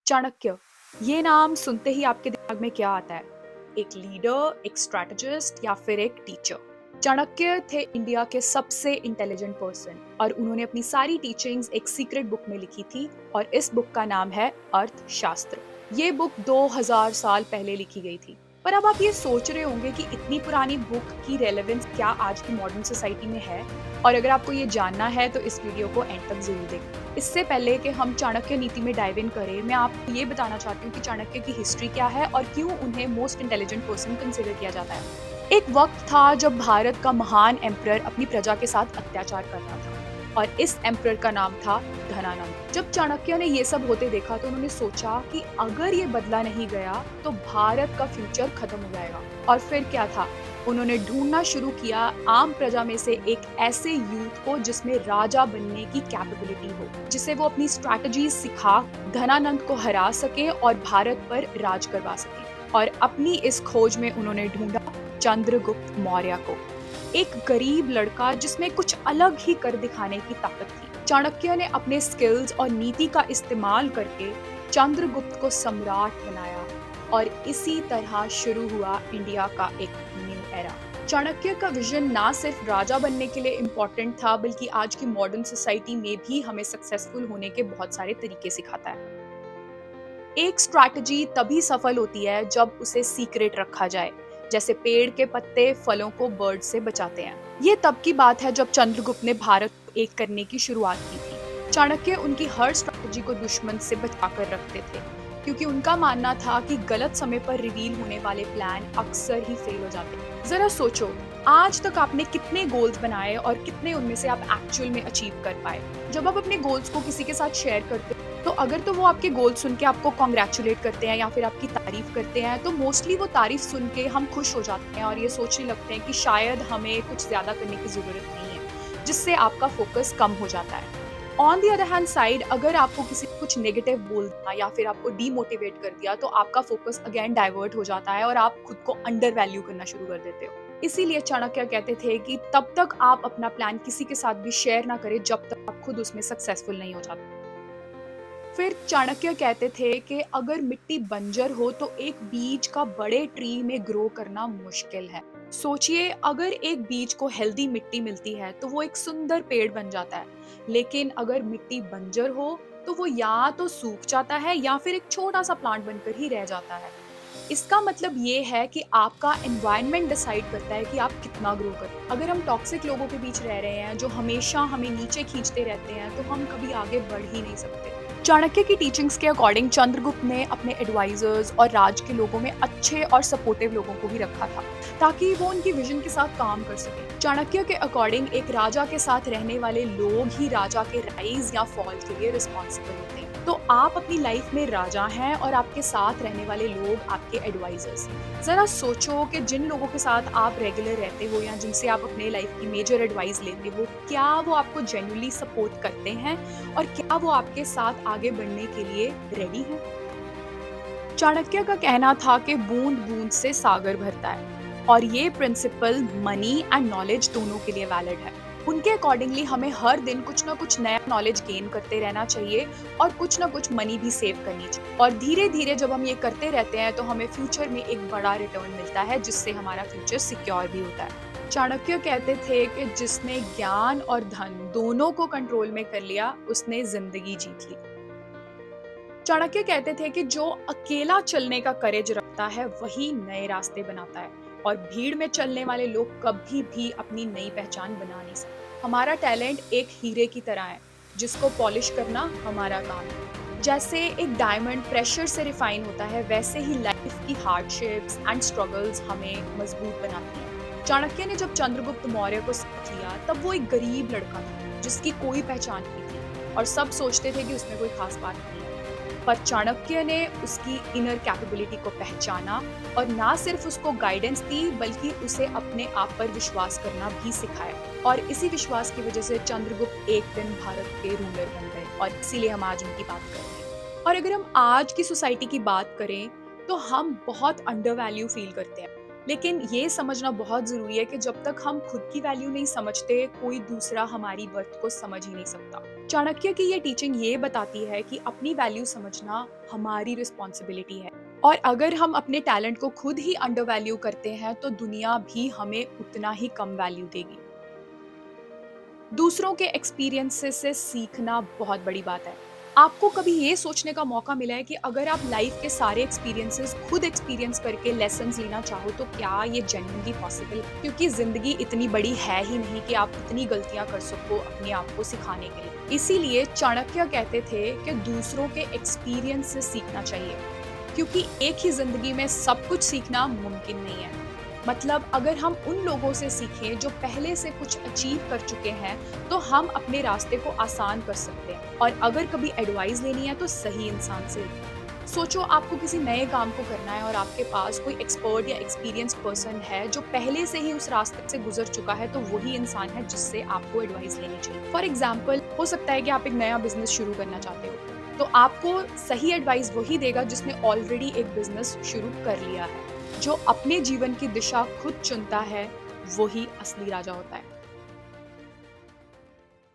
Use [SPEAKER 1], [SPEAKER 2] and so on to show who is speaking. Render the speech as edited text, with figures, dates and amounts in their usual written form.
[SPEAKER 1] चाणक्य, ये नाम सुनते ही आपके दिमाग में क्या आता है? एक लीडर, एक स्ट्रैटेजिस्ट या फिर एक टीचर? चाणक्य थे इंडिया के सबसे इंटेलिजेंट पर्सन और उन्होंने अपनी सारी टीचिंग्स एक सीक्रेट बुक में लिखी थी और इस बुक का नाम है अर्थशास्त्र। ये बुक 2000 साल पहले लिखी गई थी। पर अब आप ये सोच रहे होंगे कि इतनी पुरानी बुक की रेलेवेंस क्या आज की मॉडर्न सोसाइटी में है? और अगर आपको ये जानना है तो इस वीडियो को एंड तक जरूर देखें। इससे पहले कि हम चाणक्य नीति में डाइव इन करें, मैं आपको ये बताना चाहती हूँ कि चाणक्य की हिस्ट्री क्या है और क्यों उन्हें मोस्ट इंटेलिजेंट पर्सन कंसिडर किया जाता है। एक वक्त था जब भारत का महान एम्परर अपनी प्रजा के साथ अत्याचार कर रहा था और इस एम्परर का नाम था धनानंद। जब चाणक्य ने ये सब होते देखा तो उन्होंने सोचा कि अगर ये बदला नहीं गया तो भारत का फ्यूचर खत्म हो जाएगा। और फिर क्या था, उन्होंने ढूंढना शुरू किया आम प्रजा में से एक ऐसे यूथ को जिसमें राजा बनने की कैपेबिलिटी हो, जिसे वो अपनी स्ट्रैटेजी सिखा धनानंद को हरा सके और भारत पर राज करवा सके। और अपनी इस खोज में उन्होंने ढूंढा चंद्रगुप्त मौर्य को, एक गरीब लड़का जिसमें कुछ अलग ही कर दिखाने की ताकत थी। चाणक्य ने अपने स्किल्स और नीति का इस्तेमाल करके चंद्रगुप्त को सम्राट बनाया और इसी तरह शुरू हुआ इंडिया का एक न्यू एरा। चाणक्य का विजन ना सिर्फ राजा बनने के लिए इम्पोर्टेंट था, बल्कि आज की मॉडर्न सोसाइटी में भी हमें सक्सेसफुल होने के बहुत सारे तरीके सिखाता है। एक स्ट्रैटेजी तभी सफल होती है जब उसे सीक्रेट रखा जाए, जैसे पेड़ के पत्ते फलों को बर्ड से बचाते हैं। ये तब की बात है जब चंद्रगुप्त ने भारत को एक करने की शुरुआत की थी। चाणक्य उनकी हर स्ट्रैटेजी को दुश्मन से बचाकर रखते थे, क्योंकि उनका मानना था कि गलत समय पर रिवील होने वाले प्लान अक्सर ही फेल हो जाते हैं। जरा सोचो, आज तक आपने कितने गोल्स बनाए और कितने उनमें से आप एक्चुअल में अचीव कर पाए? जब आप अपने गोल्स को किसी के साथ शेयर करते हो तो अगर तो वो आपके गोल सुन के आपको कॉन्ग्रेचुलेट करते हैं या फिर आपकी तारीफ करते हैं, तो मोस्टली वो तारीफ सुन के हम खुश हो जाते हैं और ये सोचने लगते हैं कि शायद हमें कुछ ज्यादा करने की जरूरत नहीं है, जिससे आपका फोकस कम हो जाता है। On the other hand side, अगर आपको किसी ने कुछ नेगेटिव बोल दिया या फिर आपको डीमोटिवेट कर दिया तो आपका फोकस अगेन डाइवर्ट हो जाता है और आप खुद को अंडर वैल्यू करना शुरू कर देते हो। इसीलिए चाणक्य कहते थे कि तब तक आप अपना प्लान किसी के साथ भी शेयर ना करें जब तक आप खुद उसमें सक्सेसफुल नहीं हो जाते। फिर चाणक्य कहते थे कि अगर मिट्टी बंजर हो तो एक बीज का बड़े ट्री में ग्रो करना मुश्किल है। सोचिए, अगर एक बीज को हेल्दी मिट्टी मिलती है तो वो एक सुंदर पेड़ बन जाता है, लेकिन अगर मिट्टी बंजर हो तो वो या तो सूख जाता है या फिर एक छोटा सा प्लांट बनकर ही रह जाता है। इसका मतलब ये है कि आपका एनवायरनमेंट डिसाइड करता है कि आप कितना ग्रो करें। अगर हम टॉक्सिक लोगों के बीच रह रहे हैं जो हमेशा हमें नीचे खींचते रहते हैं, तो हम कभी आगे बढ़ ही नहीं सकते। चाणक्य की टीचिंग्स के अकॉर्डिंग चंद्रगुप्त ने अपने एडवाइजर्स और राज के लोगों में अच्छे और सपोर्टिव लोगों को भी रखा था, ताकि वो उनकी विजन के साथ काम कर सके। चाणक्य के अकॉर्डिंग एक राजा के साथ रहने वाले लोग ही राजा के राइज या फॉल के लिए रिस्पॉन्सिबल होते हैं। तो आप अपनी लाइफ में राजा हैं और आपके साथ रहने वाले लोग आपके एडवाइजर्स। जरा सोचो कि जिन लोगों के साथ आप रेगुलर रहते हो या जिनसे आप अपने लाइफ की मेजर एडवाइस लेते हो, क्या वो आपको जेन्युइनली सपोर्ट करते हैं और क्या वो आपके साथ आगे बढ़ने के लिए रेडी हैं? चाणक्य का कहना था कि बूंद बूंद से सागर भरता है और ये प्रिंसिपल मनी एंड नॉलेज दोनों के लिए वैलिड है। उनके अकॉर्डिंगली हमें हर दिन कुछ ना कुछ नया नॉलेज गेन करते रहना चाहिए और कुछ ना कुछ मनी भी सेव करनी चाहिए। और धीरे धीरे जब हम ये करते रहते हैं तो हमें फ्यूचर में एक बड़ा रिटर्न मिलता है, जिससे हमारा फ्यूचर सिक्योर भी होता है। चाणक्य कहते थे कि जिसने ज्ञान और धन दोनों को कंट्रोल में कर लिया, उसने जिंदगी जीत ली। चाणक्य कहते थे कि जो अकेला चलने का करेज रखता है वही नए रास्ते बनाता है और भीड़ में चलने वाले लोग कभी भी अपनी नई पहचान बना नहीं सकते। हमारा टैलेंट एक हीरे की तरह है, जिसको पॉलिश करना हमारा काम है। जैसे एक डायमंड प्रेशर से रिफाइन होता है, वैसे ही लाइफ की हार्डशिप्स एंड स्ट्रगल्स हमें मजबूत बनाती हैं। चाणक्य ने जब चंद्रगुप्त मौर्य को सीख लिया तब वो एक गरीब लड़का था जिसकी कोई पहचान नहीं थी और सब सोचते थे कि उसमें कोई खास बात नहीं है। पर चाणक्य ने उसकी इनर कैपेबिलिटी को पहचाना और ना सिर्फ उसको गाइडेंस दी, बल्कि उसे अपने आप पर विश्वास करना भी सिखाया। और इसी विश्वास की वजह से चंद्रगुप्त एक दिन भारत के रूलर बन गए और इसीलिए हम आज उनकी बात कर रहे हैं। और अगर हम आज की सोसाइटी की बात करें तो हम बहुत अंडर वैल्यू फील करते हैं। लेकिन ये समझना बहुत ज़रूरी है कि जब तक हम खुद की वैल्यू नहीं समझते, कोई दूसरा हमारी वर्थ को समझ ही नहीं सकता। चाणक्य की ये टीचिंग ये बताती है कि अपनी वैल्यू समझना हमारी रिस्पॉन्सिबिलिटी है और अगर हम अपने टैलेंट को खुद ही अंडर वैल्यू करते हैं, तो दुनिया भी हमें उतना ही कम वैल्यू देगी। दूसरों के एक्सपीरियंसेस से सीखना बहुत बड़ी बात है। आपको कभी ये सोचने का मौका मिला है कि अगर आप लाइफ के सारे एक्सपीरियंसेस खुद एक्सपीरियंस करके लेसन्स लेना चाहो तो क्या ये जेन्युइनली पॉसिबल है? क्योंकि ज़िंदगी इतनी बड़ी है ही नहीं कि आप इतनी गलतियाँ कर सको अपने आप को सिखाने के लिए। इसीलिए चाणक्य कहते थे कि दूसरों के एक्सपीरियंस से सीखना चाहिए, क्योंकि एक ही ज़िंदगी में सब कुछ सीखना मुमकिन नहीं है। मतलब अगर हम उन लोगों से सीखें जो पहले से कुछ अचीव कर चुके हैं, तो हम अपने रास्ते को आसान कर सकते हैं और अगर कभी एडवाइस लेनी है तो सही इंसान से लें। सोचो आपको किसी नए काम को करना है और आपके पास कोई एक्सपर्ट या एक्सपीरियंस पर्सन है जो पहले से ही उस रास्ते से गुजर चुका है, तो वही इंसान है जिससे आपको एडवाइस लेनी चाहिए। फॉर एग्जाम्पल, हो सकता है कि आप एक नया बिजनेस शुरू करना चाहते हो, तो आपको सही एडवाइस वही देगा जिसने ऑलरेडी एक बिजनेस शुरू कर लिया है। जो अपने जीवन की दिशा खुद चुनता है, वही असली राजा होता है।